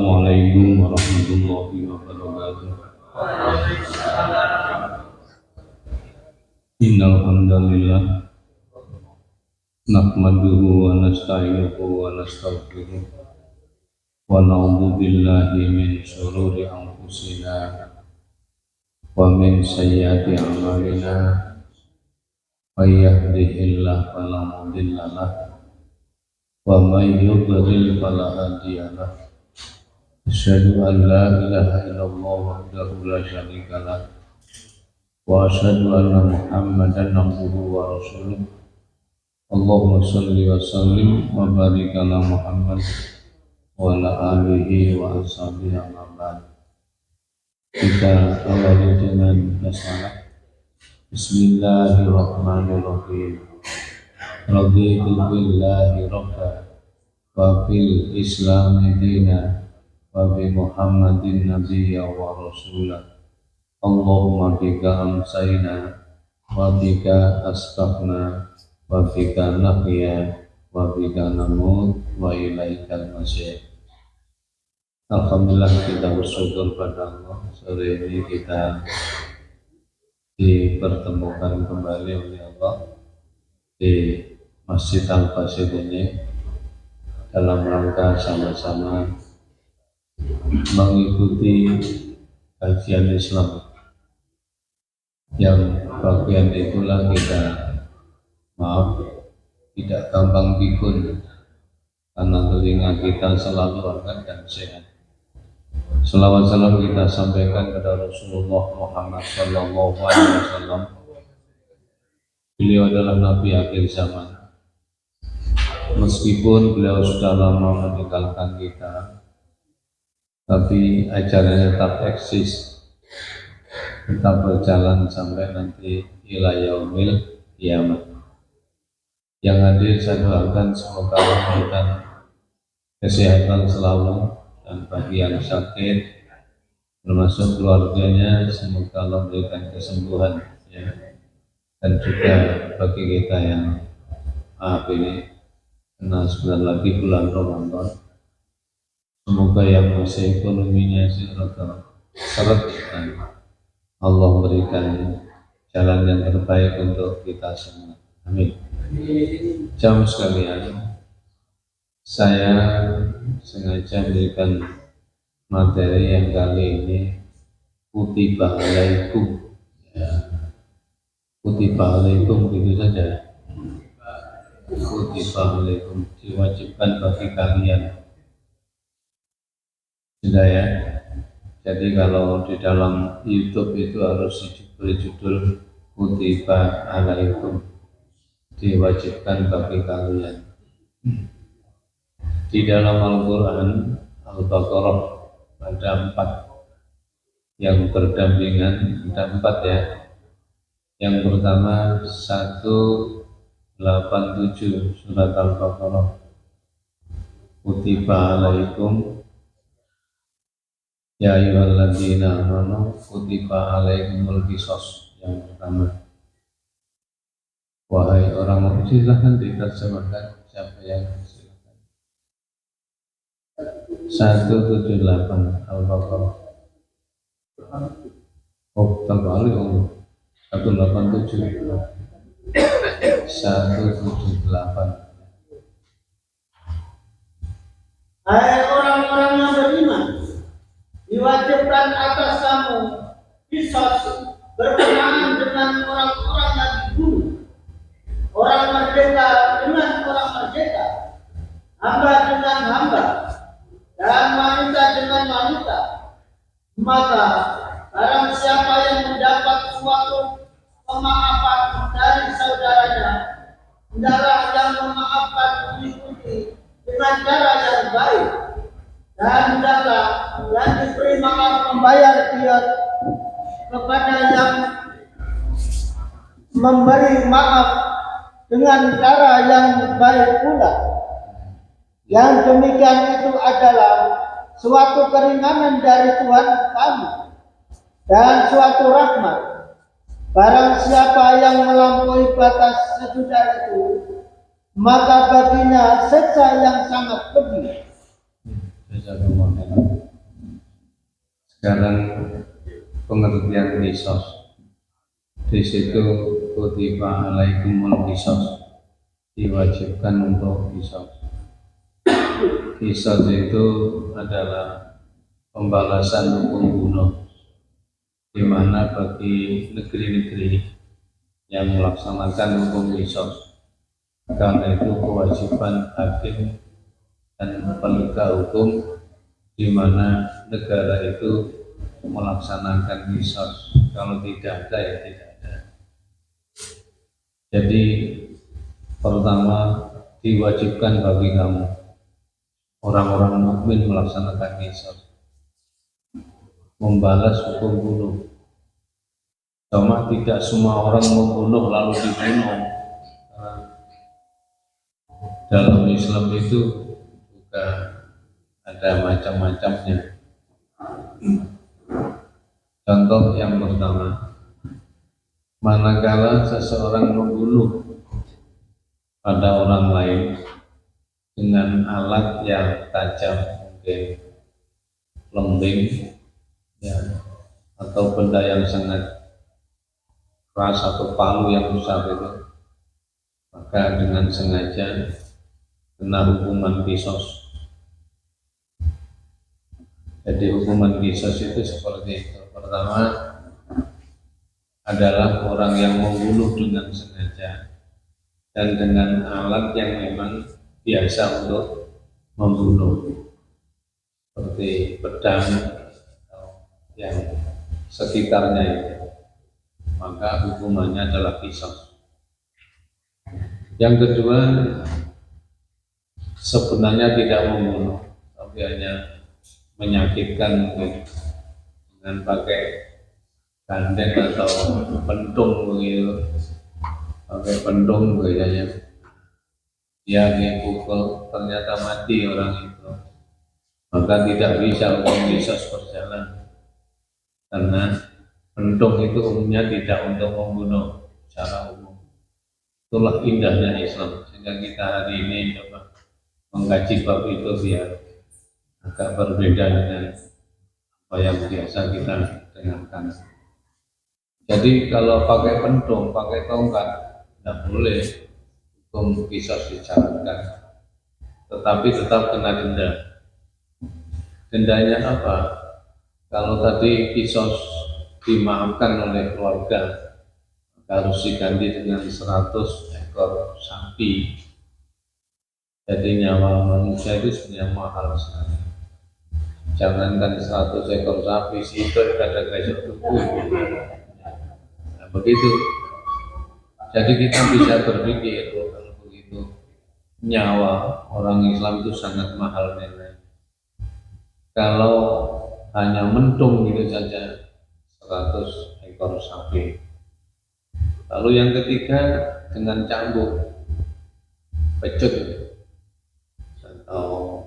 Assalamualaikum warahmatullahi wabarakatuh. Innal hamdalillah nahmaduhu wa nasta'inuhu wa nastaghfiruh wa na'udzu billahi min shururi anfusina wa min sayyiati a'malina may yahdihillahu fala mudilla lahu wa may yudlil fala hadiya lahu. Asyhadu an la ilaha illallah wahdahu la syarika lah wa asyhadu anna Muhammadan abduhu wa rasuluh. Allahumma shalli wa sallim wa barik ala Muhammad wa ala alihi wa ashabihi amma ba'd. Kita awali dengan basmalah. Bismillahirrahmanirrahim. Raditu billahi rabba wa bil islami dina wa bi Muhammadin nabiyya wa rasulah. Allahumma bika amsayna wa bika asbahna wa bika nahya wa bika namut wa ilaikal masir. Alhamdulillah, kita bersyukur pada Allah. Sore ini kita dipertemukan kembali oleh Allah di Masjid Al-Basit ini dalam rangka sama-sama mengikuti kajian Islam yang bagian itulah kita tidak gampang pikun karena telinga kita selalu hangat dan sehat. Selawat salam kita sampaikan kepada Rasulullah Muhammad sallallahu alaihi wasallam. Beliau adalah Nabi akhir zaman. Meskipun beliau sudah lama meninggalkan kita, tapi ajarannya tetap eksis, tetap berjalan sampai nanti ila yaumil kiamat. Yang hadir saya doakan semoga Allah memberikan kesehatan selalu, dan bagi yang sakit termasuk keluarganya semoga Allah memberikan kesembuhan, ya. Dan juga bagi kita yang ini kena sebentar lagi bulan Ramadan, semoga yang masih ekonominya seret dan Allah memberikan jalan yang terbaik untuk kita semua. Amin. Jam sekalian, saya sengaja memberikan materi yang kali ini kutiba alaikum, ya. Kutiba alaikum begitu saja. Kutiba alaikum, diwajibkan bagi kalian. Sudah ya. Jadi kalau di dalam YouTube itu harus diberi judul kutiba alaikum, diwajibkan bagi kalian. Di dalam Al-Quran Al-Baqarah ada 4 yang berdampingan, ada 4 ya. Yang pertama 187 surat Al-Baqarah, kutiba alaikum ya ayyuhalladzina amanu kutiba alaikumul qisas. Yang pertama, wahai orang mukmin, silahkan diterjemahkan siapa yang silakan. 178 Al-Baqarah. Oh, terbalik om. 187 178. Hai orang-orang yang beriman, diwajibkan atas kamu qisas berkenaan dengan orang-orang yang dibunuh, orang merdeka dengan orang merdeka, hamba dengan hamba, dan wanita dengan wanita. Maka barang siapa yang mendapat suatu pemaafan dari saudaranya, hendaklah yang memaafkan mengikuti dengan cara yang baik, dan hendaklah yang diberi maaf membayar dia kepada yang memberi maaf dengan cara yang baik pula. Yang demikian itu adalah suatu keringanan dari Tuhan kamu dan suatu rahmat. Barang siapa yang melampaui batas sesudah itu, maka baginya siksa yang sangat pedih. Sekarang pengertian kisos. Di situ kutiba alaikumul kisos, diwajibkan untuk kisos. Kisos itu adalah pembalasan hukum bunuh, di mana bagi negeri-negeri yang melaksanakan hukum kisos, karena itu kewajiban hakim dan penegak hukum di mana negara itu melaksanakan kisos. Kalau tidak ada ya tidak ada. Jadi pertama diwajibkan bagi kamu orang-orang mukmin melaksanakan kisos, membalas hukum bunuh. Cuma tidak semua orang membunuh lalu dibunuh. Dalam Islam itu juga ada macam-macamnya. Contoh yang pertama, manakala seseorang membunuh pada orang lain dengan alat yang tajam, mungkin lembing, ya, atau benda yang sangat keras atau palu yang besar itu, maka dengan sengaja kena hukuman kisos. Jadi hukuman kisos itu seperti itu. Pertama adalah orang yang membunuh dengan sengaja dan dengan alat yang memang biasa untuk membunuh, seperti pedang atau yang sekitarnya itu, maka hukumannya adalah kisos. Yang kedua, sebenarnya tidak membunuh, tapi hanya menyakitkan mungkin dengan pakai gandeng atau pentung begitu, pakai pentung biasanya dia dipukul, ternyata mati orang itu, maka tidak bisa hukum kisos berjalan karena pentung itu umumnya tidak untuk membunuh secara umum. Itulah indahnya Islam, sehingga kita hari ini coba mengkaji bab itu biar agak berbeda dengan apa yang biasa kita dengarkan. Jadi kalau pakai pentung, pakai tongkat, tidak boleh hukum kisos dijalankan, tetapi tetap kena denda. Dendanya apa? Kalau tadi kisos dimaafkan oleh keluarga, harus diganti dengan 100 ekor sapi. Jadi nyawa manusia itu sebenarnya mahal sekali. Jangankan 100 ekor sapi, itu ada besok tubuh. Nah, begitu. Jadi kita bisa berpikir kalau begitu nyawa orang Islam itu sangat mahal nilai. Kalau hanya mentung gitu saja 100 ekor sapi. Lalu yang ketiga dengan cambuk, pecut atau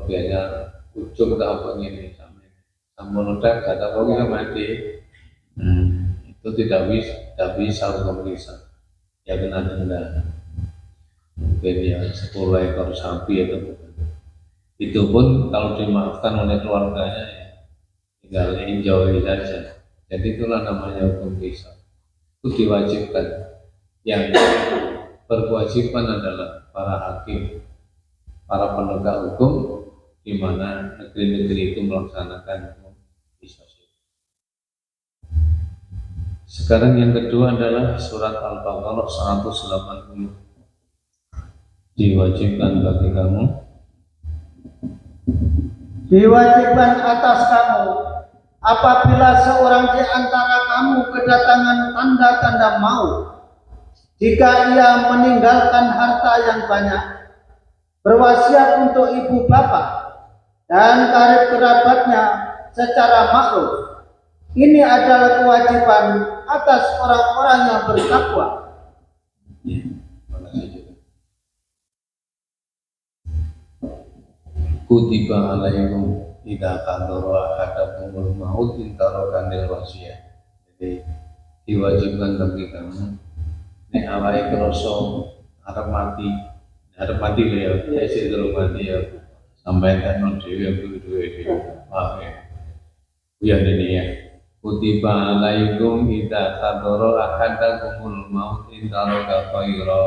biasanya ujung atau apa ini sama ledak kata pokoknya mati. Itu tidak bisa hukum kisos, ya kena denda. Mungkin ya 10 ekor sapi itu pun kalau dimaafkan oleh keluarganya ya tinggal enjoy saja. Jadi itulah namanya hukum kisos. Itu diwajibkan. Yang berkewajiban adalah para hakim, para penegak hukum, di mana negeri-negeri itu melaksanakan hukum kisos. Sekarang yang kedua adalah surat Al-Baqarah 180. Diwajibkan bagi kamu, diwajibkan atas kamu apabila seorang di antara kamu kedatangan tanda-tanda maut, jika ia meninggalkan harta yang banyak, berwasiat untuk ibu bapak dan karib kerabatnya secara maklum. Ini adalah kewajiban atas orang-orang yang bertakwa. Kutiba alaikum idza qadara ahadakumul maut in taraka wasiyah. Jadi diwajibkan bagi kamu nek awake krasa arep mati beliau ya sik durung mati ya sampai kan dewi wah ya ini ya kutiba alaikum idza hadara ahadakumul maut intaraka khaira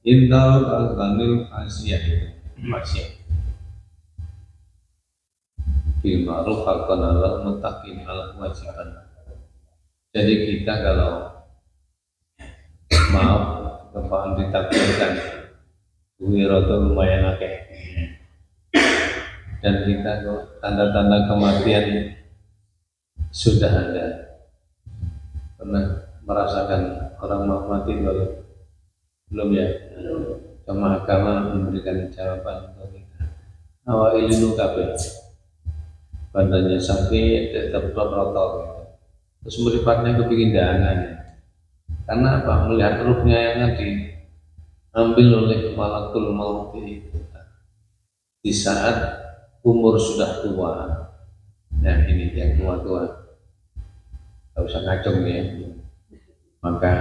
intaraka zanil hasiyah bil ma'ruf haqqan 'alal muttaqin al kewajiban. Jadi kita kalau maaf kepaan ditakdirkan wiro itu lumayan akeh dan kita kok tanda-tanda kematian sudah ada. Pernah merasakan orang mau mati belum ya? Sama agama memberikan jawaban untuk kita. Awal ilmu kabeh badannya sakit tetap rotor gitu. Terus merifatnya kepingin dangan karena apa? Melihat ruhnya yang diambil oleh malakul maut itu di saat umur sudah tua. Nah ini yang tua-tua gak usah ngacung ya, maka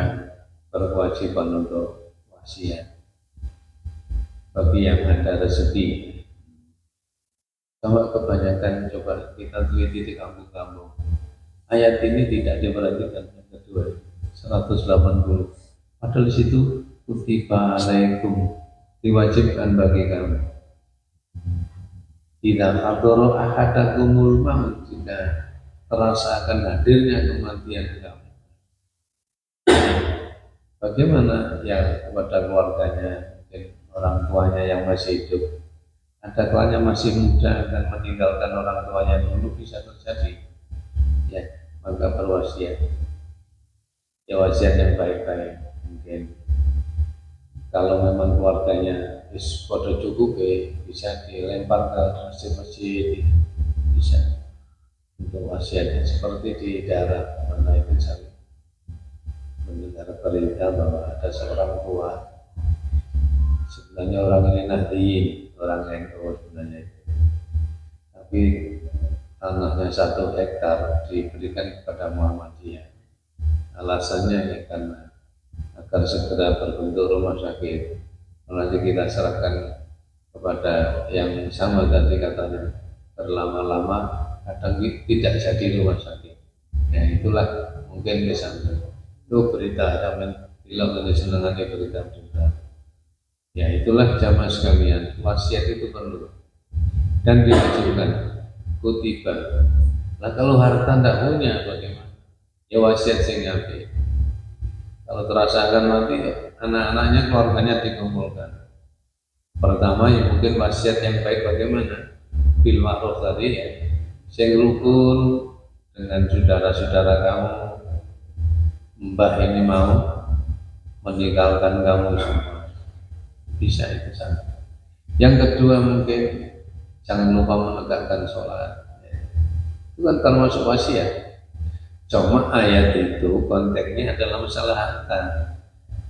berkewajiban untuk wasiat bagi yang ada rezeki. Kalau kebanyakan coba kita teliti di kampung-kampung, ayat ini tidak diperhatikan. Yang kedua 180, padahal di situ kutiba alaikum, diwajibkan bagi kamu. Idza hadara ahadakumul maut, jika terasakan hadirnya kematian kamu. Bagaimana ya kepada keluarganya, mungkin orang tuanya yang masih hidup, ada tuanya masih muda dan meninggalkan orang tuanya dulu, bisa terjadi. Ya, maka berwasiat. Ya wasiat yang baik-baik. Mungkin kalau memang keluarganya podo cukup, bisa dilempar ke masjid-masjid, bisa untuk wasiatnya seperti di daerah mana itu saya mendengar berita bahwa ada seorang tua, sebenarnya orang ini Nahdliyin, orang NU sebenarnya itu, tapi tanahnya 1 hektar diberikan kepada Muhammadiyah. Alasannya ya karena agar segera berbentuk rumah sakit. Nanti kita serahkan kepada yang sama tadi katanya, berlama-lama kadang tidak jadi rumah sakit. Ya itulah mungkin misalnya itu berita zaman bilang dari senangannya berita-berita. Ya itulah jamaah sekalian, wasiat itu perlu dan diwajibkan kutiba. Nah kalau harta tidak punya bagaimana? Ya wasiat sing ngapi. Kalau terasakan mati, anak-anaknya, keluarganya dikumpulkan. Pertama ya mungkin wasiat yang baik bagaimana? Bil ma'ruf tadi ya, sing rukun dengan saudara-saudara kamu. Mbah ini mau meninggalkan kamu semua, bisa itu sana. Yang kedua mungkin jangan lupa menegakkan sholat. Itu kan termasuk wasiat. Cuma ayat itu konteksnya adalah masalah harta.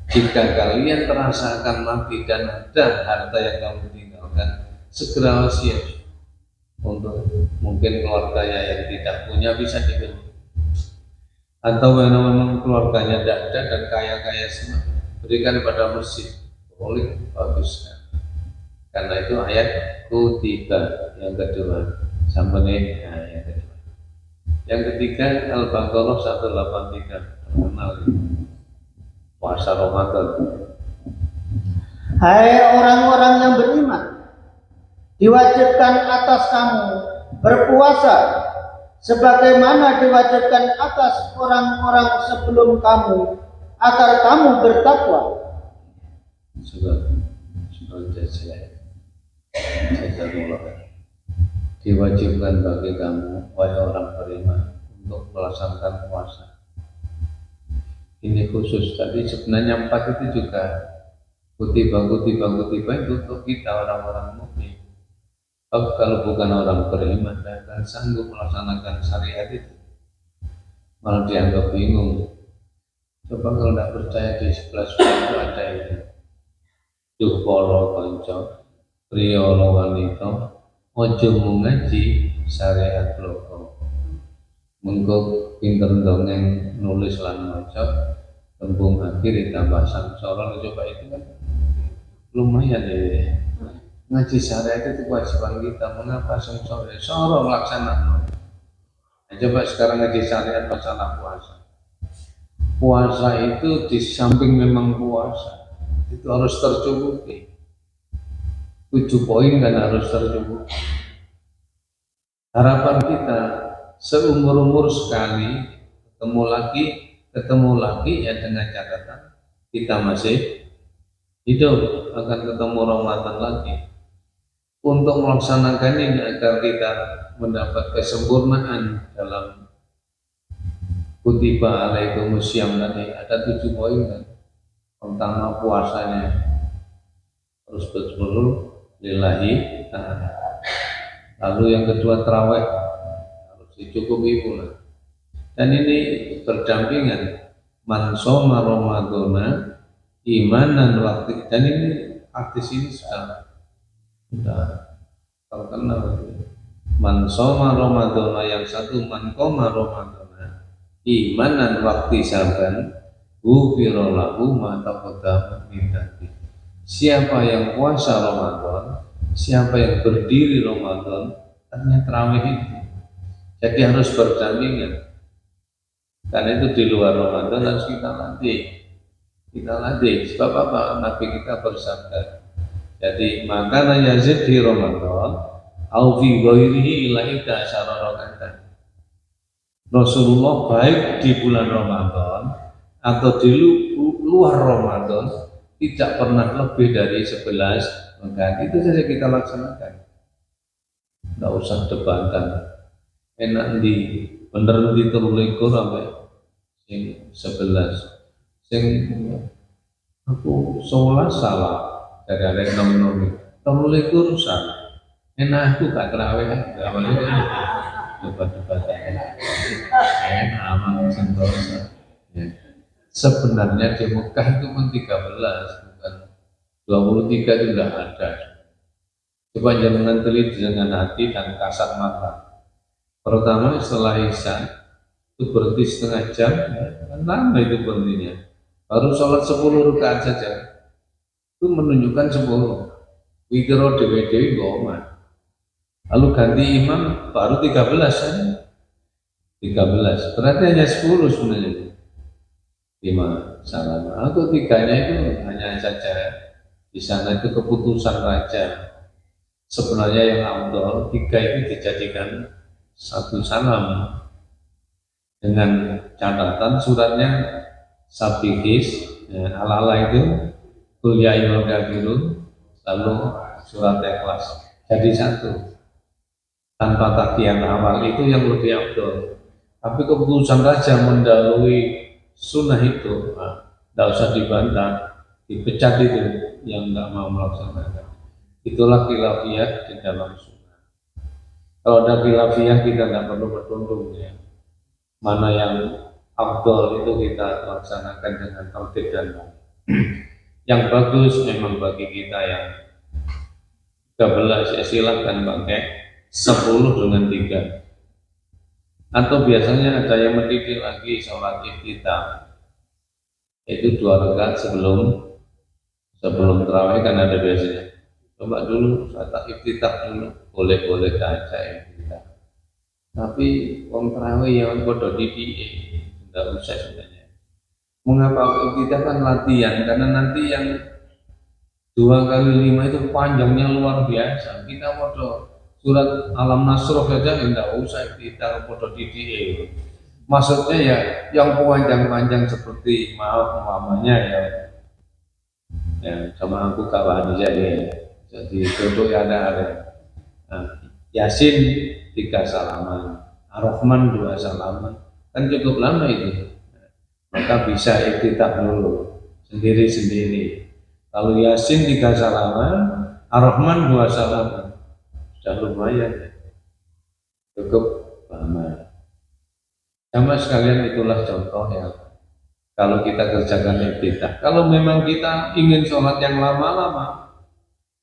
Jika kalian terasakan mati dan ada harta yang kamu tinggalkan, segera wasiat untuk mungkin keluarganya yang tidak punya bisa diberi. Atau memang keluarganya tidak ada dan kaya-kaya semua, berikan pada masjid. Boleh, bagus. Karena itu ayat kutiba yang kedua sampai ayat kedua. Yang ketiga Al-Baqarah 183, terkenal puasa Ramadan. Hai orang-orang yang beriman, diwajibkan atas kamu berpuasa sebagaimana diwajibkan atas orang-orang sebelum kamu, agar kamu bertakwa. Sudah diwajibkan bagi kamu, wahai orang beriman, untuk melaksanakan puasa. Ini khusus, tadi sebenarnya 4 itu juga kutiba itu untuk kita orang-orang mukmin. Kalau bukan orang beriman dan akan sanggup melaksanakan syariat itu, malah dianggap bingung. Coba kalau tidak percaya di sebelah-sebelah itu ada itu. Duh poro konco, priyo wanita, ojo mengaji syariat loko. Mengko pinter dongeng nulis lan maca, tembung akhir ditambah sangsara, coba itu kan lumayan ya. Ngaji syariat itu kewajiban kita. Mengapa sore? Sore melaksanakan. Nah, coba sekarang ngaji syariat masalah puasa. Puasa itu di samping memang puasa, itu harus tercukupi. 7 poin kan harus tercukupi. Harapan kita seumur-umur sekali ketemu lagi ya dengan catatan kita masih hidup, akan ketemu Ramadan lagi. Untuk melaksanakan ini agar kita mendapat kesempurnaan dalam kutiba alaikumusiyam tadi ada 7 poin kan. Pertama puasanya harus betul-betul lillahi ta'ala. Lalu yang kedua tarawih harus dicukupi pula. Dan ini berdampingan man shoma ramadhana imanan waktu, dan ini artis ini sudah terkenal. Man shoma ramadhana, yang satu man qoma ramadhana imanan waktu saban ghufira lahu ma taqaddama min dhanbi. Siapa yang puasa Ramadan, siapa yang berdiri Ramadan, artinya tarawih itu. Jadi harus berdampingan. Karena itu di luar Ramadan harus kita latih. Sebab apa? Nabi kita bersabda. Jadi maka yazid di Ramadan, au fi ghairihi ila ida syararatan. Rasulullah baik di bulan Ramadan atau di luar Ramadan tidak pernah lebih dari 11 rakaat. Itu saja kita laksanakan. Tidak usah debatkan. Enak bener di terulikur sampai sing 11. Sing aku 11 salah dari arek nom-nom. Terulikur salah. Enak aku gak terawih. Gak boleh debat-debatan. Enak aman sentosa. Sebenarnya di Mekah itu pun 13, bukan 23, itu tidak ada. Coba jangan teliti dengan hati dan kasat mata. Pertama setelah Isya itu berhenti setengah jam, kan lama itu berhentinya. Baru sholat 10 rakaat saja, itu menunjukkan 10. Witro dewi-dewi goma. Lalu ganti imam baru 13 saja. 13, berarti hanya 10 sebenarnya. 5 salam. Atau 3-nya itu hanya saja di sana itu keputusan raja. Sebenarnya yang afdal 3 itu dijadikan 1 salam dengan catatan suratnya sabihis ala-ala itu kul ya ayyuhal kafirun, lalu surat Ikhlas jadi 1 tanpa takian awal. Itu yang lebih afdal. Tapi keputusan raja mendahului sunnah itu, tidak usah dibantah, dipecat itu yang nggak mau melaksanakan. Itulah khilafiyah di dalam sunnah. Kalau ada khilafiyah kita nggak perlu bertundung ya. Mana yang afdal itu kita laksanakan dengan tertib dan baik. Yang bagus memang bagi kita yang 13 ya silahkan pakai 10 dengan 3. Atau biasanya ada yang mendidih lagi sholat iftitah, itu 2 rakaat sebelum tarawih kan ada biasanya. Coba dulu sholat iftitah dulu, boleh aja iftitah. Tapi wong tarawih yang bodoh didih, tidak usah sebenarnya. Mengapa iftitah kan latihan? Karena nanti yang 2 kali 5 itu panjangnya luar biasa. Kita bodoh surat Alam Nasroh saja tidak usah kita foto didi. Maksudnya ya yang panjang-panjang seperti maaf mamanya ya sama aku kawan jadi itu ya ada Yasin 3 salaman, Ar-Rahman 2 salaman, kan cukup lama itu. Maka bisa iftitah dulu sendiri-sendiri. Lalu Yasin 3 salaman, Ar-Rahman 2 salaman. Sudah lumayan ya. Cukup lama. Sama sekalian itulah contoh ya. Kalau kita kerjakan iftitah. Kalau memang kita ingin sholat yang lama-lama,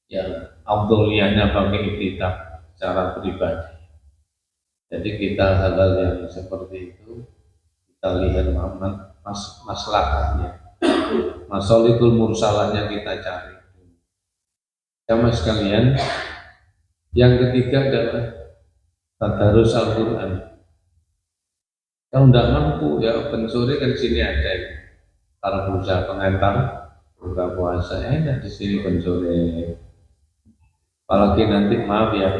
ya afdoliyahnya pakai iftitah secara pribadi. Jadi kita hal-hal yang seperti itu kita lihat maslahahnya, masolihul mursalahnya kita cari. Jamaah sekalian, yang ketiga adalah tadarus Al-Quran. Kalau tidak mampu ya open sore kan sini ada ya. Kalau berusaha pengantar buka puasa enak di sini open sore. Apalagi nanti maaf ya,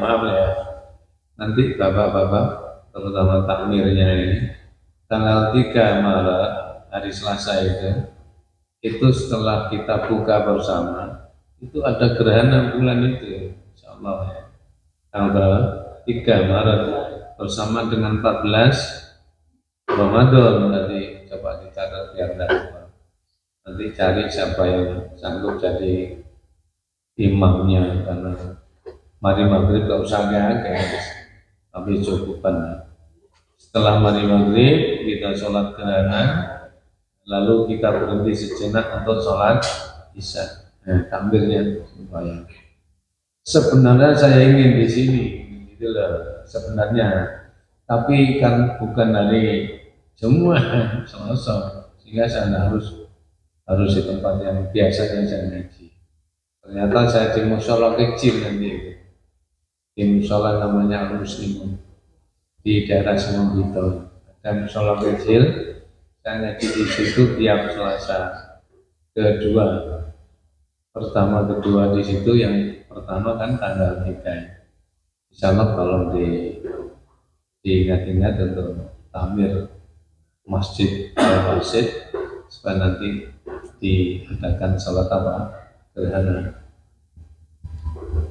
nanti bapak-bapak terutama takmirnya ini tanggal 3 Maret hari Selasa itu setelah kita buka bersama itu ada gerhana bulan itu insya Allah ya. Tanggal 3 Maret bersama dengan 14 Ramadan. Nanti coba dicatat biar tidak lupa. Nanti cari siapa yang sanggup jadi imamnya, karena mari maghrib gak usah agak tapi cukupan. Setelah mari maghrib kita sholat gerhana, lalu kita berhenti sejenak untuk sholat isya. Takbirnya supaya sebenarnya saya ingin di sini, itulah sebenarnya, tapi kan bukan dari semua Selasa, sehingga saya harus di tempat yang biasanya saya ngaji. Ternyata saya di musola kecil nanti, di musola namanya Al-Muslimun di daerah Semanggitu. Ada musola kecil, saya ngaji di situ tiap Selasa kedua. Pertama kedua di situ, yang pertama kan tanggal 3. Insyaallah kalau diingat-ingat untuk tamir Masjid Al-Wasid supaya nanti diadakan salat gerhana.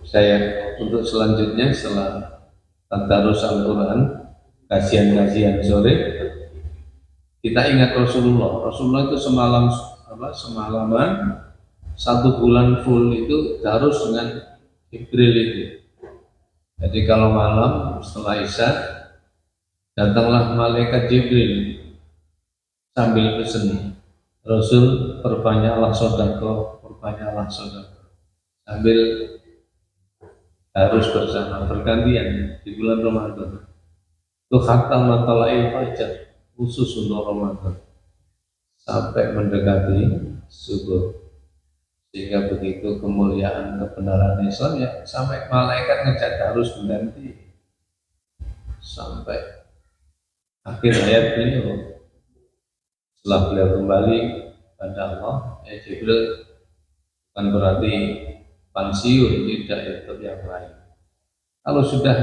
Saya untuk selanjutnya setelah tadarus Al-Quran, kajian-kajian sore, kita ingat Rasulullah itu semalaman 1 bulan full itu harus dengan Jibril itu. Jadi kalau malam setelah Isya datanglah malaikat Jibril sambil pesan, Rasul perbanyaklah sedekah, sambil harus bersama bergantian di bulan Ramadan. Itu khatam matala'il fajar khusus untuk Ramadan sampai mendekati subuh. Sehingga begitu kemuliaan kebenaran Islam ya sampai malaikat ngejak harus berganti sampai akhir hayat beliau. Setelah beliau kembali pada Allah, Jibril bukan berarti pensiun, tidak, itu yang lain. Kalau sudah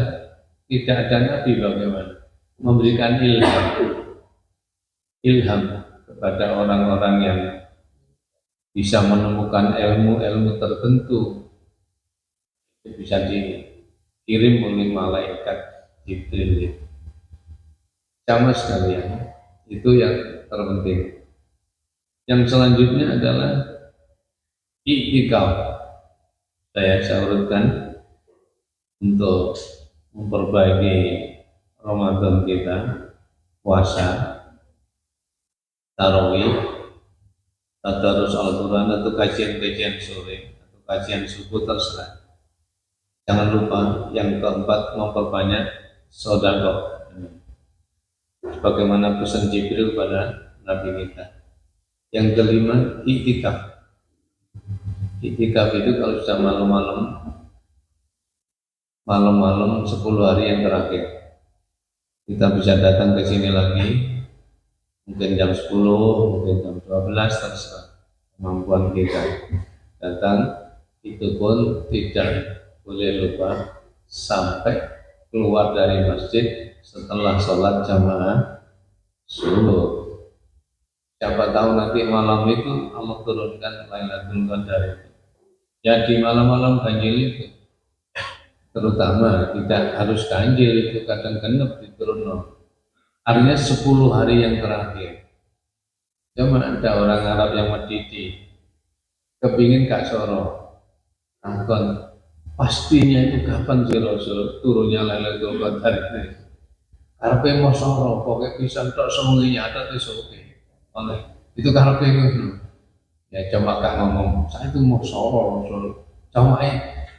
tidak ada Nabi bagaimana? Memberikan ilham kepada orang-orang yang bisa menemukan ilmu-ilmu tertentu, bisa dikirim oleh malaikat Jibril. Sama sekalian, itu yang terpenting. Yang selanjutnya adalah i'tikaf. Saya urutkan untuk memperbaiki Ramadan kita, puasa, tarawih, tadarus Al-Quran atau kajian-kajian sore atau kajian subuh, terserah. Jangan lupa yang keempat, memperbanyak sedekah. Bagaimana pesan Jibril pada Nabi kita. Yang kelima, i'tikaf. I'tikaf itu kalau sudah malam-malam 10 hari yang terakhir, kita bisa datang ke sini lagi. Mungkin jam 10, mungkin jam 12, terserah kemampuan kita datang. Itu pun tidak boleh lupa sampai keluar dari masjid setelah sholat jamaah subuh. Siapa tahu nanti malam itu Allah turunkan Lailatul Qadar itu. Ya di malam-malam ganjil itu, terutama kita harus ganjil itu kadang genep diturunkan. Artinya 10 hari yang terakhir. Cuma ada orang Arab yang mediti, kepingin Kak Soro, angkon, pastinya itu kapan sih Rasul turunnya Lailatul Qadar ini? Karpe mau Soro, pokoknya bisa untuk semuanya ada di Soke. Oleh itu karpe itu. Ya coba Kak ngomong, saya itu mau Soro Rasul. Cuma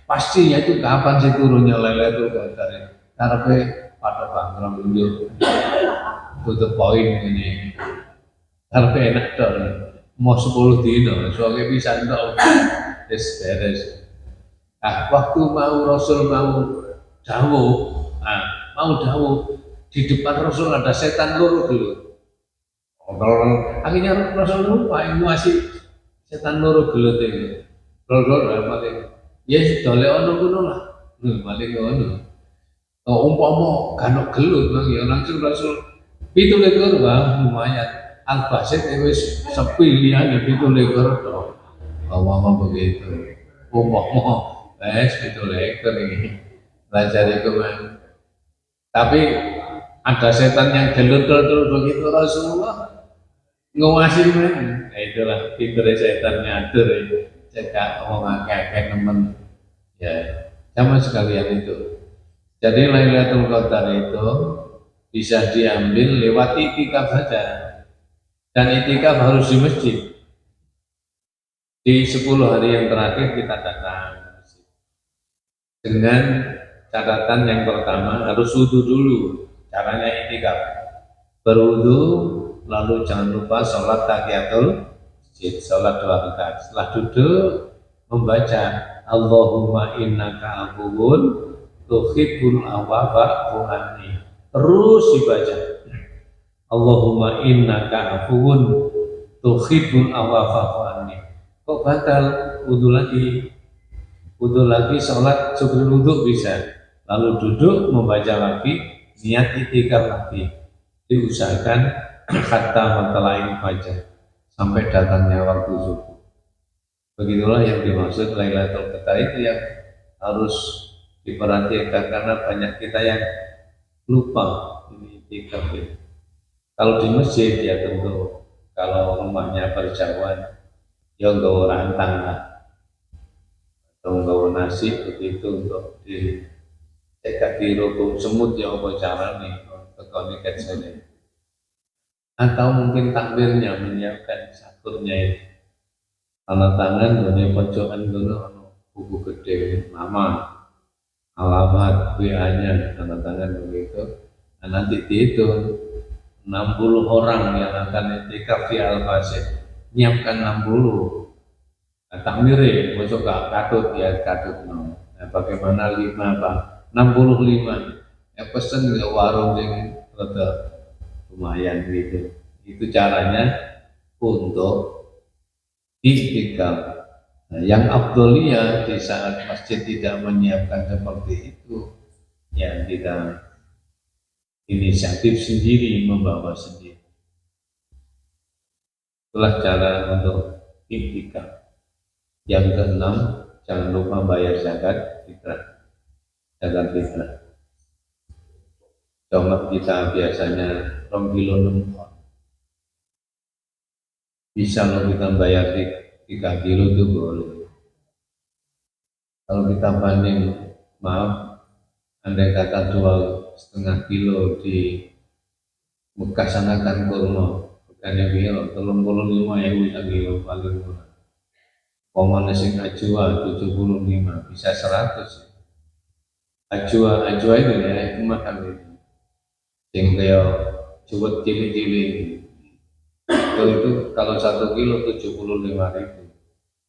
pastinya itu kapan sih turunnya Lailatul Qadar ini? Karpe pada bangkrang dulu. Tutup poin ini harga enak dong, mau 10 dino soalnya bisa enggak beres. Nah, waktu mau Rasul dawuh, nah, mau dawuh di depan Rasul ada setan loro dulu. Akhirnya Rasul lupa yang masih setan loro gelut itu. Loro paling ya dole ono ngono lah. Paling ngono. Oh, umpama ganok gelut bang ya langsung Rasul 17 bang lumayan. Al-Basit wis sepi liyane 17 to. Ngomong begitu. Umpama wis 17 ini. Belajar itu man. Tapi ada setan yang gelut terus begitu Rasulullah ngawasi mana? Nah, itulah pinter setan ngatur itu. Cekak ngomong kakek temen ya sama sekalian itu. Jadi Lailatul Qadar itu bisa diambil lewat itikaf saja. Dan itikaf harus di masjid. Di 10 hari yang terakhir kita datang ke masjid. Dengan catatan yang pertama harus wudhu dulu. Caranya itikaf. Berwudhu, lalu jangan lupa sholat tahiyatul masjid, sholat 2 rakaat. Setelah duduk membaca Allahumma innaka afuwun tuhibbul afwa fa'fu anni. Terus dibaca Allahumma innaka afuwun tuhibbul afwa fa'fu anni. Kok batal wudhu lagi? Wudhu lagi, sholat sebelum wudhu bisa. Lalu duduk membaca lagi, niat itikaf lagi. Diusahakan kata matlain fajar sampai datangnya waktu subuh. Begitulah yang dimaksud Lailatul Qadar itu yang harus diperhatikan karena banyak kita yang lupa ini itikaf ya. Kalau di masjid ya tentu, kalau rumahnya berjauhan ya nggawa rantang lah atau nggawa nasi begitu untuk di cekat di rukun semut ya apa caranya tekoni kecilnya. Atau mungkin takbirnya menyiapkan sakurnya itu tanda tangan dunia pojokan dulu buku gede nama alamat WA-nya tanda tangan begitu. Nah, nanti dihitung 60 orang yang akan itikaf di Al-Basit, nyiapkan 60. Nah, takmire masuk gak katut ya katut no. Nah, bagaimana 5 Pak? 65. Ya pesen ke warung yang rada lumayan gitu. Itu caranya untuk itikaf. Nah, yang afdoliyah di saat masjid tidak menyiapkan seperti itu, yang kita inisiatif sendiri membawa sendiri. Itulah cara untuk itikaf. Yang keenam, jangan lupa bayar zakat fitrah. Zakat fitrah. Coba kita biasanya 2 kilo 6 ton. Bisa kalau kita bayar 3 kilo itu boleh. Kalau kita banding, maaf, andai kata jual 1,5 kilo di Mekah sana kan kurma, bukannya kilo, 35.000 kilo paling murah. Komane sing ajwa 75 bisa 100. Ajwa itu ya, itu makan itu. Yang kayak cuwet cilik-cilik. Itu kalau 1 kilo 75.000.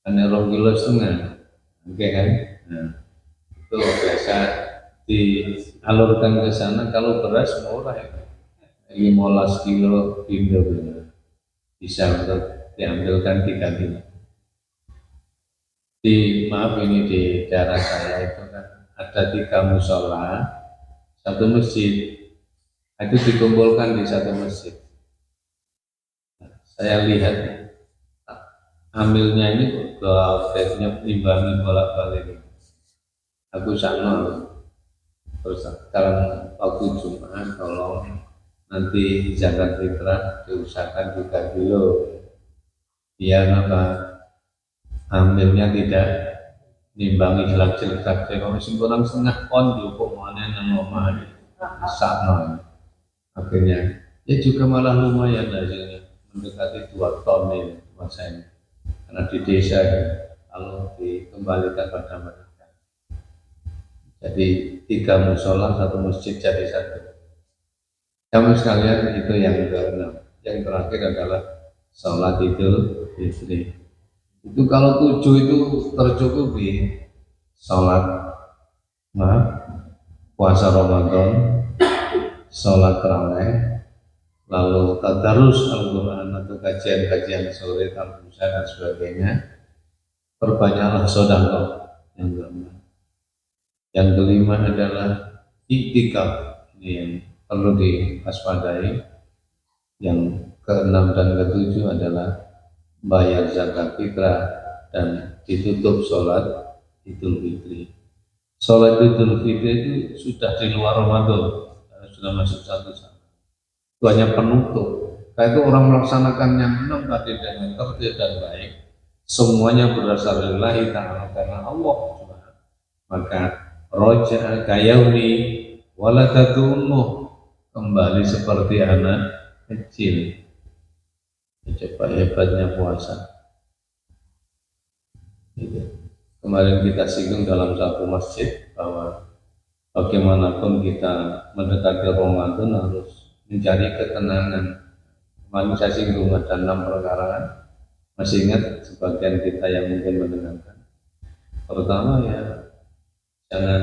Hanya 2,5 kilo. Oke kan? Nah, itu biasa dialurkan ke sana. Kalau beras murah ya. 15 kilo Indo bisa untuk diambilkan 3 kilo. Maaf ini di daerah saya itu kan ada 3 musola, 1 masjid. Itu dikumpulkan di 1 masjid. Saya lihat amilnya ini bednya nimbangin bolak-balik. Aku sana terus dalam waktu Jumat tolong nanti zakat fitrah diusahakan 3 kilo biar apa amilnya tidak nimbangi jelek-jelek kalau sing kurang setengah kon diukur mana nang omah sakno. Akhirnya ya juga malah lumayan hasilnya mendekati 2 ton ini masanya karena di desa kalau dikembalikan pada mereka. Jadi 3 musola 1 masjid jadi 1. Kamu sekalian itu yang ke-6. Yang terakhir adalah sholat Idul Fitri. Itu kalau 7 itu tercukupi. sholat puasa Ramadan, sholat tarawih, lalu tadarus Al-Quran atau kajian-kajian sore, tarbusa dan sebagainya. Perbanyaklah sedekah. Yang kelima. Yang kelima adalah iktikaf, ini yang perlu diwaspadai. Yang keenam dan ketujuh adalah bayar zakat fitrah dan ditutup sholat Idul Fitri. Sholat Idul Fitri itu sudah di luar Ramadan, sudah masuk satu saat. Itu hanya penutup. Karena itu orang melaksanakan yang 6 tadi dengan tertib dan baik, semuanya berasal dari ta'ala karena Allah. Maka roja kayauni waladatumu, kembali seperti anak kecil. Coba hebatnya puasa. Gitu. Kemarin kita singgung dalam satu masjid bahwa bagaimanapun kita mendekati Ramadan harus mencari ketenangan. Kemarin saya singgung ada 6 perkara. Masih ingat sebagian kita yang mungkin mendengarkan. Pertama ya, jangan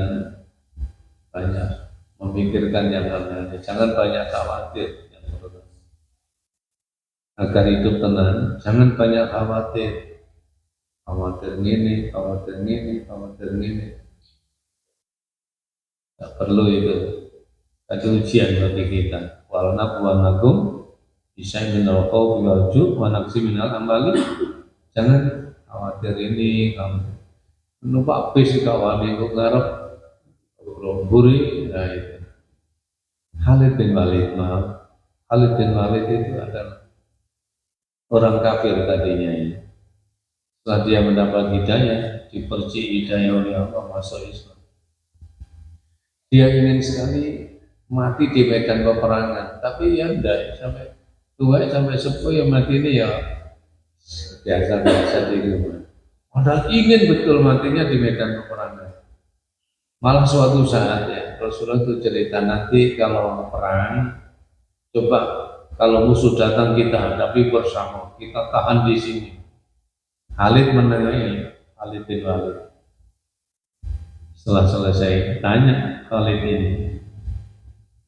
banyak memikirkan yang lain, jangan banyak khawatir. Agar hidup tenang, jangan banyak khawatir. Khawatir ini, khawatir ini, khawatir ini. Tak perlu itu. Itu ujian bagi kita. Wal nabluwannakum bisyai'in minal khawfi wal ju'i wa naqsin minal amwali. Jangan khawatir ini, kamu numpak bis kawan kok ngarep buri. Nah itu. Khalid bin Walid, Khalid bin Walid itu adalah orang kafir tadinya ini. Setelah dia mendapat hidayah, dipercik hidayah oleh Allah, masuk Islam. Dia ingin sekali mati di medan peperangan, tapi ya enggak, sampai tua sampai sepuh yang mati ini ya biasa-biasa di rumah. Padahal ingin betul matinya di medan peperangan. Malah suatu saat ya, Rasulullah itu cerita nanti kalau perang, coba kalau musuh datang kita hadapi bersama, kita tahan di sini. Khalid menengahi, Khalid bin Walid. Setelah selesai tanya Khalid ini,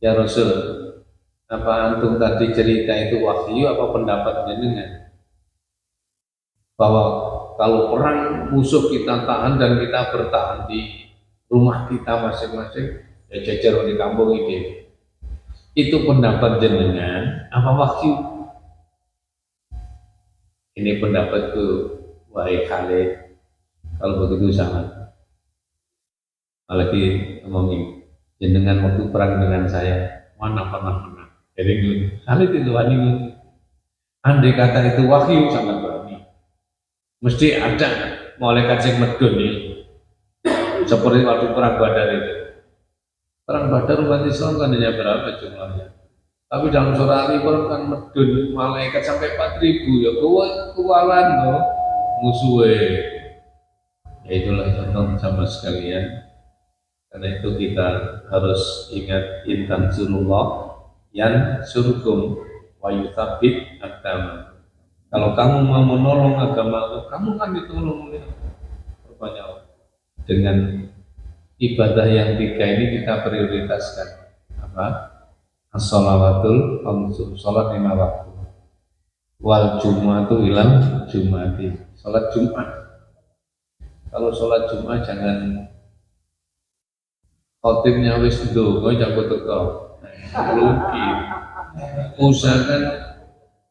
ya Rasul, apa antum tadi cerita itu wahyu apa pendapat jenengan? Bahwa kalau perang musuh kita tahan dan kita bertahan di rumah kita masing-masing, ya jajar di kampung ini. Itu pendapat jenengan apa wahyu? Ini pendapatku, wahai Khalid. Kalau begitu sangat. Apalagi ngomongin jenengan waktu perang dengan saya, mana pernah menang. Jadi Khalid itu wahyu. Andai kata itu wahyu sangat berani. Mesti ada malaikat yang medun ini. Seperti waktu perang Badar itu. Perang Badar umat Islam kan hanya berapa jumlahnya? Tapi dalam surah Al-Imran kan medun malaikat sampai 4.000 ya kualan loh musuhnya. Ya itulah contoh sama sekalian. Karena itu kita harus ingat intan surullah yang surgum wa yuthabbit aqdam. Kalau kamu mau menolong agama, kamu kan ditolong oleh Allah. Dengan ibadah yang 3 ini kita prioritaskan apa? As-shalawatul khamsu, salat 5 waktu. Wal jumu'atu ilal jumu'ati, salat Jumat. Kalau salat Jumat jangan khotibnya wis ndonga jangan teko. Rugi. Usahakan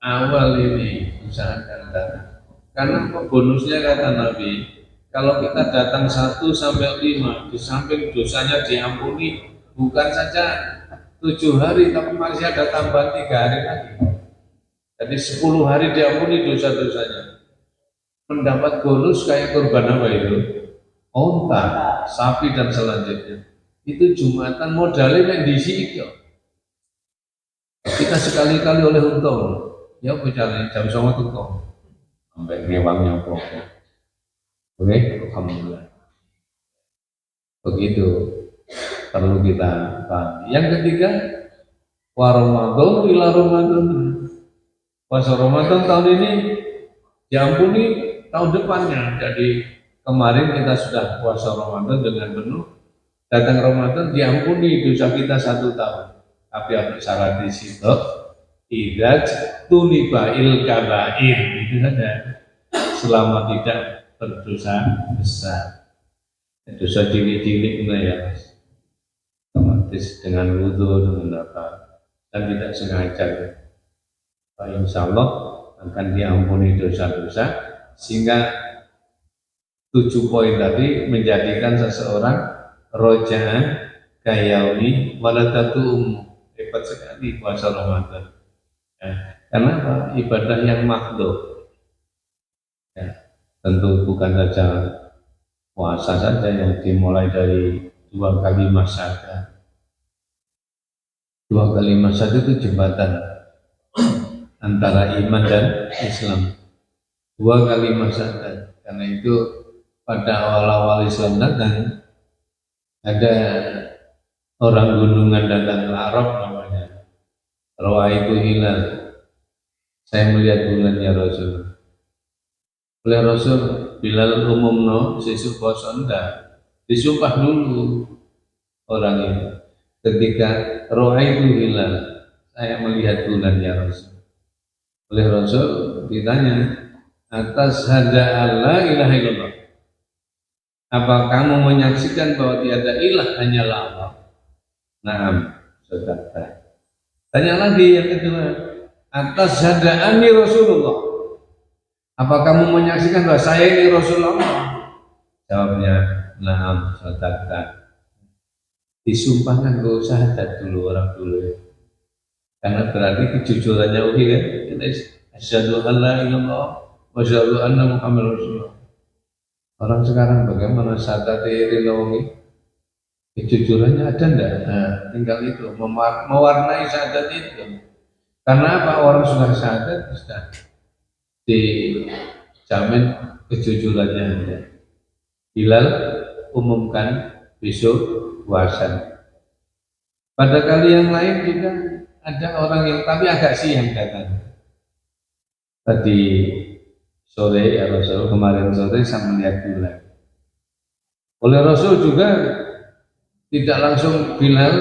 awal ini, usahakan datang. Karena bonusnya kata Nabi, kalau kita datang 1 sampai 5, di samping dosanya diampuni, bukan saja 7 hari, tapi masih ada tambahan 3 hari lagi. Jadi 10 hari diampuni dosa-dosanya. Mendapat bonus kayak kurban apa itu? Onta, sapi dan selanjutnya. Itu Jumatan modalnya yang diisi itu. Kita sekali-kali oleh untung. Ya bicara jam 9 tuh sampai ngewangnya pokok. Oke, alhamdulillah. Begitu perlu kita pahami. Yang ketiga, wa Ramadan ila Ramadan. Puasa Ramadan tahun ini diampuni tahun depannya. Jadi kemarin kita sudah puasa Ramadan dengan penuh, datang Ramadan diampuni dosa kita 1 tahun. Tapi ada syarat di situ, tidak tunibail kabair, itu saja. Selama tidak berdosa besar, dosa cilik-cilik ya, otomatis dengan wudhu dengan apa, dan tidak sengaja, insya Allah akan diampuni dosa-dosa, sehingga 7 poin tadi menjadikan seseorang rojaan kayaumi waladatu hebat sekali puasa Ramadan. Ya, karena apa? Ibadah yang makhluk. Ya, tentu bukan saja puasa saja yang dimulai dari 2 kali masyarakat. 2 kali masyarakat itu jembatan antara iman dan Islam. 2 kali masyarakat. Karena itu pada awal-awal Islam datang ada orang gunungan datang ke Arab namanya Rawaitu Hilal, saya melihat bulan ya Rasul. Oleh Rasul Bilal umumno sesuk poso ndak disumpah dulu orang itu. Ketika Rawaitu Hilal, saya melihat bulan ya Rasul. Oleh Rasul ditanya, atas hada Allah ilaha illallah, apa kamu menyaksikan bahwa tiada ilah hanyalah Allah? Naam, saudara. Tanya lagi yang kedua, atas hadaani Rasulullah, apa kamu menyaksikan bahwa saya ini Rasulullah? Jawabnya, naam, saudara. Disumpahkan ke syahadat dulu orang dulu ya. Karena berarti kejujurannya oke kan? Asyhadu an la ilaha illallah wa asyhadu anna Muhammadar Rasulullah. Orang sekarang bagaimana syahadat ini? Kejujurannya ada enggak? Nah, tinggal itu mewarnai syahadat itu. Karena apa? Orang sudah syahadat sudah dijamin kejujurannya ada. Bilal umumkan besok puasa. Pada kali yang lain juga ada orang yang tapi agak siang datang. Tadi sore ya Rasul, kemarin sore saya melihat bulan. Oleh Rasul juga tidak langsung Bilal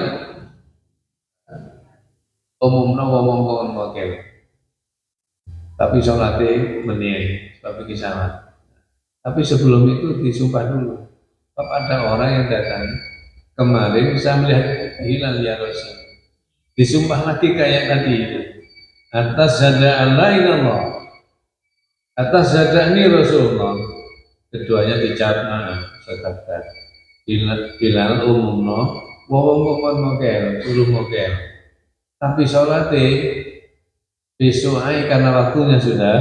umumnya ngomong wakil, tapi sholatnya meniyai, tapi kisah. Tapi sebelum itu disumpah dulu. Ada orang yang datang kemarin saya melihat hilal ya Rasul, disumpah lagi kayak tadi itu. Atas zada Allah ilallah, atas zada ini Rasulullah. Keduanya dicatat sekat. Bilal umumno wong mokel, suruh mokel. Tapi sholatnya besok aja karena waktunya sudah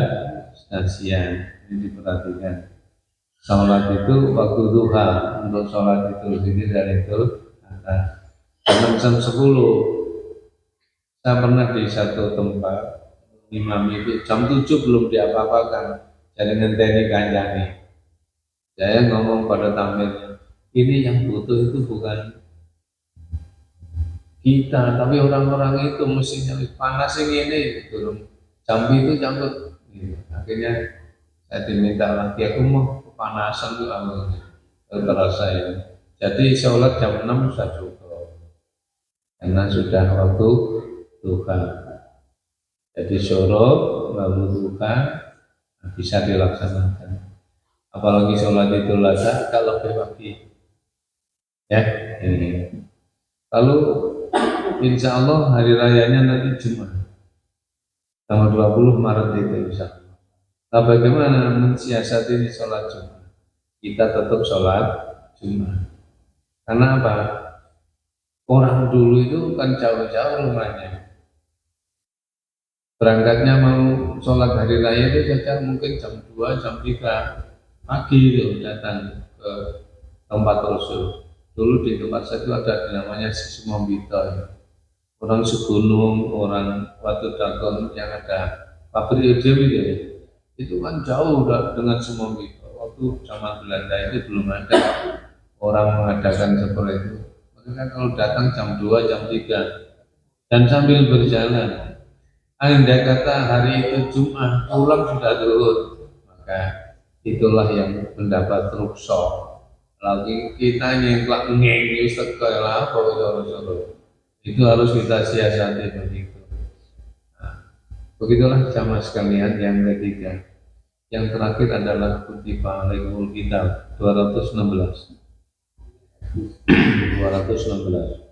siang. Ini diperhatikan. Sholat itu waktu duha, untuk sholat itu ini dari itu jam 10. Saya pernah di satu tempat imam itu jam 7 belum diapa-apakan, jadi ngenteni kancane. Saya ngomong pada tampilnya, ini yang butuh itu bukan kita, tapi orang-orang itu mestinya panas ini turun jambi itu campur. Akhirnya saya diminta lagi, aku mau kepanasan tuh terasa ya. Jadi sholat jam 6 sudah cukup, karena sudah waktu duha. Jadi syuruk lalu duha bisa dilaksanakan. Apalagi sholat itu lada kalau pagi. Ya, ini. Lalu insya Allah hari rayanya nanti Jumat tanggal 20 Maret itu insya Allah. Nah, bagaimana mensiasati ini sholat Jumat? Kita tetap sholat Jumat. Karena apa? Orang dulu itu kan jauh-jauh rumahnya. Berangkatnya mau sholat hari raya itu saja mungkin jam 2, jam 3 pagi itu datang ke tempat Rasul. Dulu di tempat saya itu ada namanya Sisumambito, orang segunung, orang Watu Dagon yang ada pabrik Dewi itu kan jauh dengan Sumambito. Waktu zaman Belanda itu belum ada orang mengadakan seperti itu. Mereka kalau datang jam 2, jam 3 dan sambil berjalan. Andai kata hari itu Jumat pulang sudah turun, maka itulah yang mendapat rukso. Lagi kita nyengklak ngeng sekolah apa itu harus kita siasati begitu. Nah, begitulah jamaah sekalian yang ketiga. Yang terakhir adalah kutiba alaihul kitab 216. 216.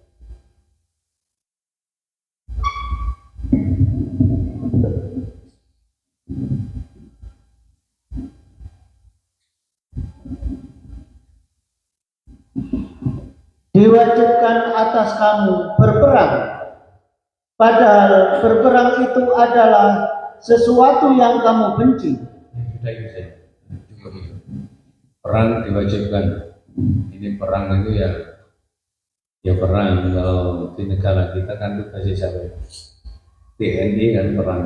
Diwajibkan atas kamu berperang, padahal berperang itu adalah sesuatu yang kamu benci. Sudah itu saja. Cukup itu. Perang diwajibkan. Ini perang itu ya perang. Kalau di negara kita kan tugasnya siapa? TNI kan perang.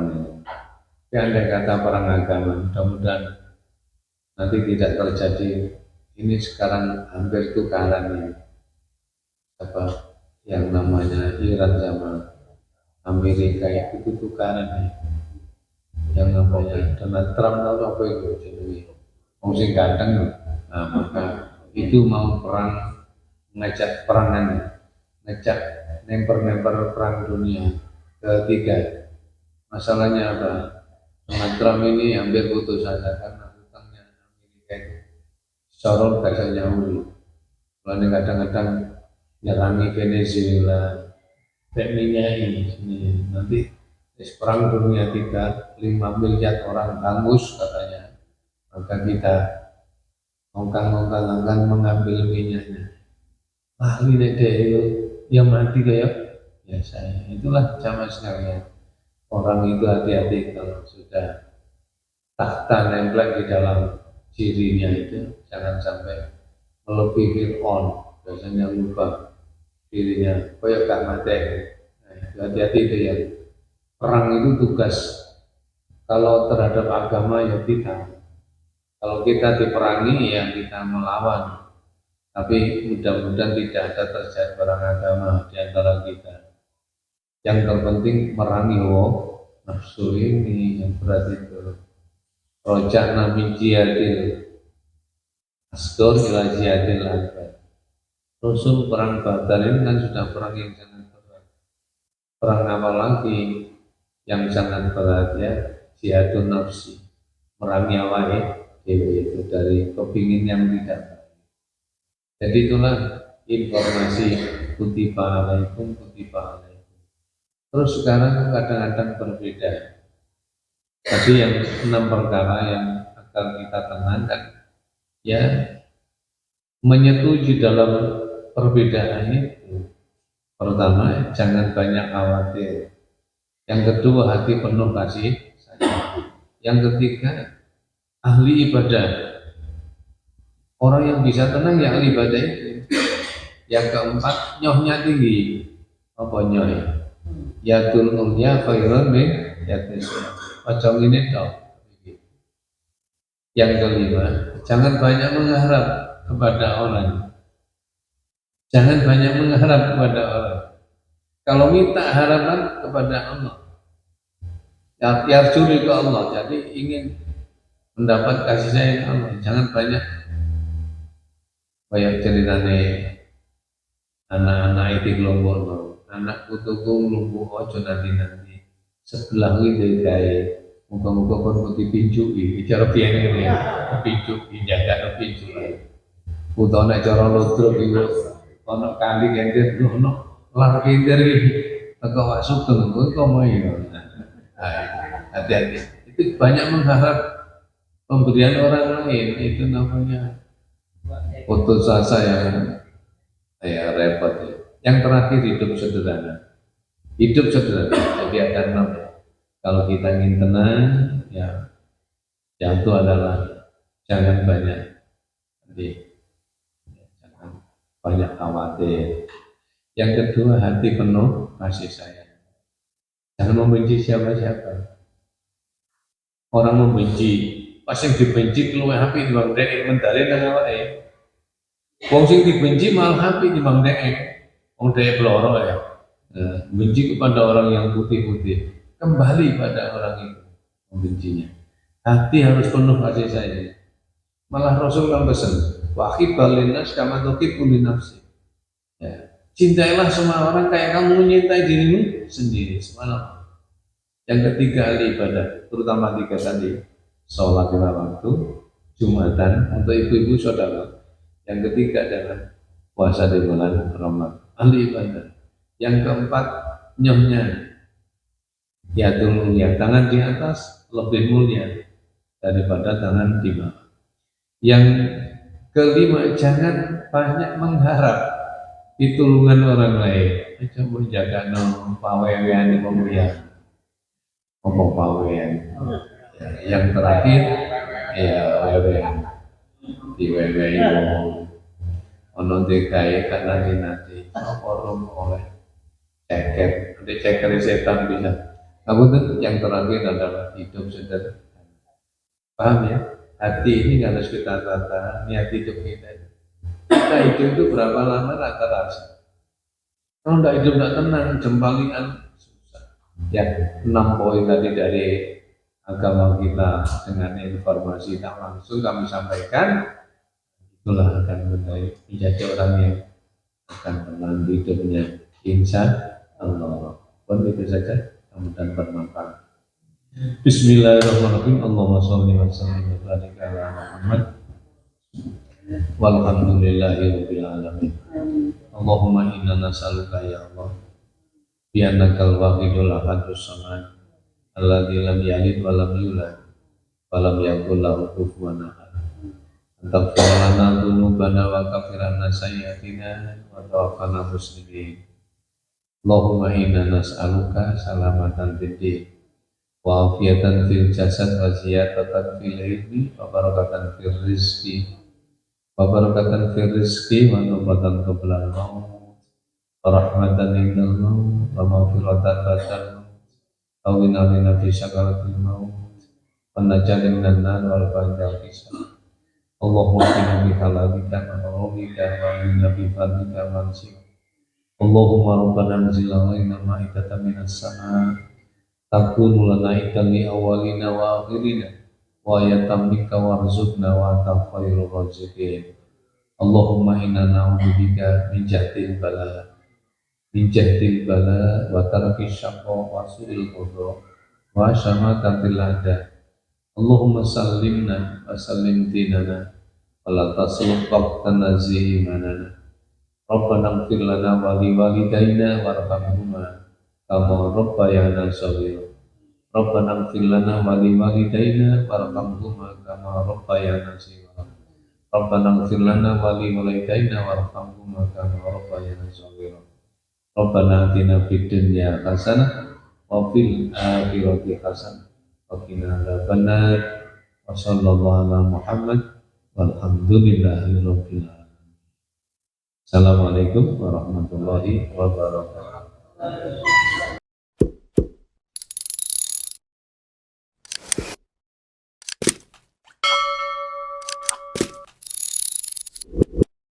Tapi andai kata perang agama, mudah-mudahan nanti tidak terjadi. Ini sekarang hampir tukaran ya. Apa yang namanya Iran sama Amerika itu tukaran ya. Yang namanya Donald Trump tahu apa itu jadi sing ganteng. Nah, maka itu mau perang, ngajak perangan, ngajak nemper-nemper perang dunia ketiga. Masalahnya apa? Donald Trump ini hampir putus asa karena hutangnya Amerika itu sorong gak nyauri. Lalu kadang-kadang nyerangi Venezuela, minyak ini nanti perang dunia 3, 5 miliar orang hangus katanya. Maka kita ongkang-ongkang akan mengambil minyaknya. Ahli dede yang mati kayak ya saya. Itulah jamaah sekalian. Orang itu hati-hati kalau sudah tahta nempel di dalam dirinya itu jangan sampai melebihi on. Biasanya lupa dirinya kayak gak mati. Nah, hati-hati itu ya. Perang itu tugas. Kalau terhadap agama ya kita. Kalau kita diperangi ya kita melawan. Tapi mudah-mudahan tidak ada terjadi perang agama di antara kita. Yang terpenting merangi nafsu ini yang berat itu. Rojana min jihadil asgor ila jihadil akbar. Rasul perang Badar ini kan sudah perang yang sangat berat. Perang apa lagi yang sangat berat ya? Jihadun nafsi, merangi awake itu dari kepingin yang tidak baik. Jadi itulah informasi kutiba alaikum. Terus sekarang kadang-kadang berbeda. Tadi yang 6 perkara yang akan kita tenangkan ya menyetujui dalam perbedaan itu. Pertama, jangan banyak khawatir. Yang kedua, hati penuh kasih sayang. Yang ketiga, ahli ibadah. Orang yang bisa tenang ya ahli ibadah itu. Yang keempat, nyohnya tinggi. Apa nyoh? Ya tulnya khairun min yatisya. Macam ini dong. Yang kelima, jangan banyak mengharap kepada orang. Jangan banyak mengharap kepada orang. Kalau minta harapan kepada Allah, ya curi ke Allah. Jadi ingin mendapat kasih sayang Allah. Jangan banyak ceritanya anak-anak itu kelompok. Anak putuku nunggu ojo nanti sebelah itu kayak muka-muka pun putih pinjui bicara piang ini pinjui jaga pinjui putu nak cara lodro itu ono kali gender ono lar gender ini agak masuk tunggu kau mau ya hati-hati itu banyak mengharap pemberian orang lain itu namanya putus asa yang repot ya. Yang terakhir hidup sederhana. Jadi ada 6. Kalau kita ingin tenang, ya yang itu adalah jangan banyak jangan banyak khawatir. Yang kedua hati penuh kasih sayang. Jangan membenci siapa-siapa. Orang membenci, pas yang dibenci keluar hati di bang dek mentari dan awake. Wong sing dibenci malah hati di bang dek. Wong dek peloro ya. Benci kepada orang yang putih-putih, kembali pada orang itu membencinya. Hati harus penuh kasih sayang. Malah Rasul kan pesan, wa hibbal linnas kama tuhibbu li nafsi. Ya. Cintailah semua orang kayak kamu mencintai dirimu sendiri. Semalam. Yang ketiga ahli ibadah, terutama tiga tadi, sholat lima waktu, Jumatan untuk ibu-ibu saudara. Yang ketiga adalah puasa di bulan Ramadan, ahli ibadah. Yang keempat, nyohnya, ya mulia, tangan di atas lebih mulia daripada tangan di bawah. Yang kelima, jangan banyak mengharap pitulungan orang lain. Coba jaga no pawean di pemulihan, ngomong pawean. Yang terakhir, ya wewean di wewean ono DKI karena nanti forum oleh ceker, nanti ceker setan bisa. Aku tuh yang terakhir adalah hidup sederhana. Paham ya? Hati ini harus kita tata, niat hidup kita. Kita hidup itu berapa lama tak terasa. Kalau tidak hidup tidak tenang, jembalingan susah. Ya, 6 poin tadi dari agama kita dengan informasi tak langsung kami sampaikan, itulah akan menjadi orang yang akan tenang hidupnya. Insya Allah. Pun itu saja, mudah-mudahan bermanfaat. Bismillahirrahmanirrahim. Allahumma sholli wa sallim wa barik ala Muhammad. Walhamdulillahirabbil alamin. Allahumma inna nas'aluka ya Allah bi annakal wahidul ahadus samad alladzi lam yalid wa lam yulad wa lam yakul lahu kufuwan ahad. Antaghfir lana dzunubana wa kaffir 'anna sayyi'atina wa tawaffana muslimin. Allahumma inna nas'aluka salamatan fid din wa afiyatan fil jasad wa ziyadatan fil ilmi wa barakatan fil rizqi wa barakatan fil rizqi wa nubatan qabla al-maut wa rahmatan indal maut wa maghfiratan ba'dal maut wa winalina fi syakaratil maut wa najalin minan wal fajal hisab. Allahumma qina bi halalika wa rawika wa inna bi fadlika mansi. Allahumma rabbana anzil alaina ma'idatan minas sama' takunu lana idan li awalina wa akhirina wa ayatan minka warzuqna wa anta khairur raziqin. Allahumma inna na'udzubika min jahdil bala wa tarki syaqqa wa su'il qadha wa syamatatil a'da. Allahumma sallimna wa sallim dinana wa la tasluq tanazi manana. Rabbana ighfir lana wa li walidayna warhamhuma kama rabbayana shaghira. Rabbana ighfir lana wa li walidayna warhamhuma kama rabbayana shaghira. Rabbana ighfir lana wa li walidayna warhamhuma kama rabbayana shaghira. Rabbana atina fid dunya hasanah wa fil akhirati hasanah wa qina adzabannar. Wa sallallahu ala Muhammad walhamdulillahi rabbil alamin. Assalamualaikum warahmatullahi wabarakatuh.